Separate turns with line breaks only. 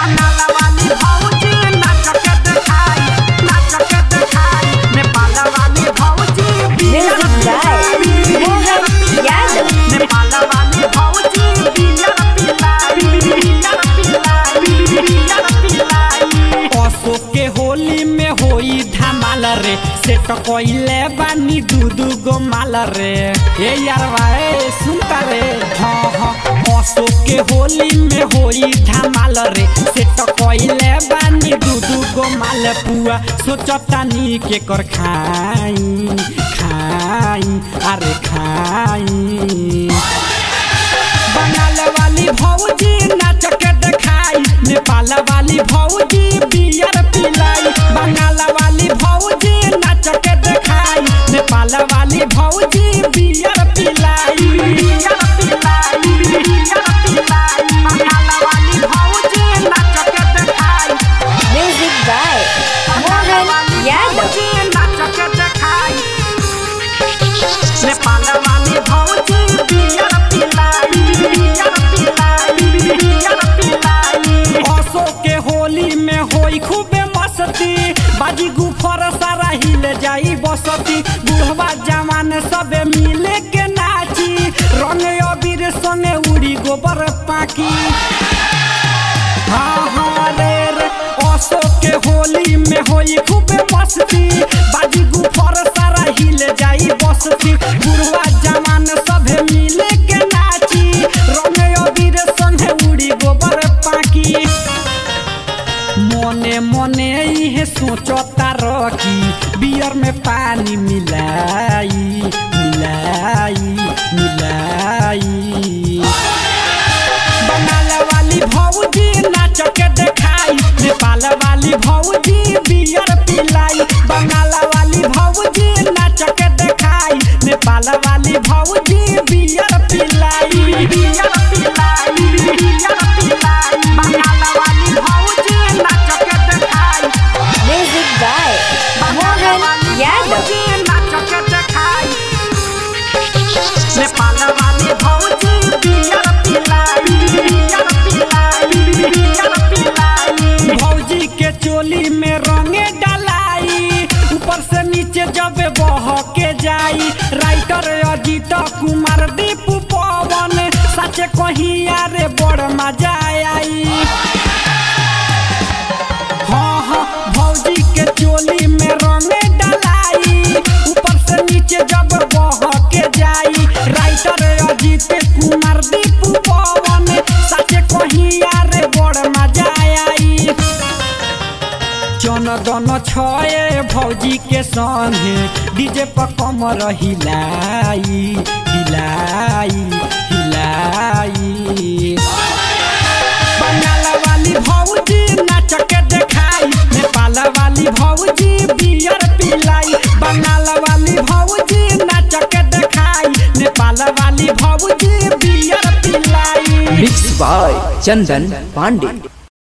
बंगाल वाली भौजी नाच के दिखाई नेपाल वाली भौजी
म्यूजिक बाय मोहन यादव।
नेपाल वाली भौजी अशोक के होली में होई धमाल रे सेट कोइले बानी दूधू गो माल रे ए यार भाई सुनता रे हाँ हाँ अशोक के होली में होई धमाल रे सेट कोइले बानी दूधू गो माल पुआ सोचतानी के कर खाई अरे खाई बंगाल वाली भौजी नाच के दिखाई नेपाल वाली भौजी बियर पिलाई बंगाल वाली भौजी नाच के दिखाई नेपाल वाली भौजी बियर पिलाई बंगाल वाली भौजी नाच के दिखाई
म्यूजिक बाय मोहन यादव।
नाच के दिखाई नेपाल वाली भौजी बियर पिलाई अशोक के होली में होई खूबे मस्ती बाजी गुफर सारा हिल जाई बसती बुढ़वा जवान सबे मिले के नाची रंग अबीर संगे उड़ी गोबर पाकी हाँ हाँ रे अशोक के होली में होई खूबे मस्ती बाजी गुफर सारा हिल जाई बसती बुढ़वा जवान सबे मिले के नाची रंग अबीर संगे उड़ी गोबर पाकी मने मने इहे सोचता रखी बियर में पानी मिलाई बंगाल वाली भौजी नाच के दिखाई नेपाल वाली भौजी बियर पिलाई बंगाल वाली भौजी नाच के दिखाई नेपाल वाली भौजी बियर पिलाई बंगाल वाली भौजी नाच के दिखाई
म्यूजिक बाय मोहन यादव।
नाच के दिखाई नेपाल वाली भौजी बियर पिलाई भौजी के चोली में रंगे डलाई ऊपर से नीचे जब बह के जाई राइटर अजीत कुमार दीपू पवन सचे कहिया रे बड़ मजा आई हाँ हाँ भौजी के चोली में रंगे डलाई ऊपर से नीचे जब बह के जाई राइटर अजीत कुमार दीपू पवन सचे कहिया रे बड़ मजा आई जनगण छये भौजी के संगे डीजे पर कमर हिलाई बंगाल वाली भौजी नाच के दिखाई नेपाल वाली भौजी बियर पिलाई बंगाल वाली भौजी नाच के दिखाई नेपाल वाली भौजी बियर पिलाई।
Mix by Chandan Pandey.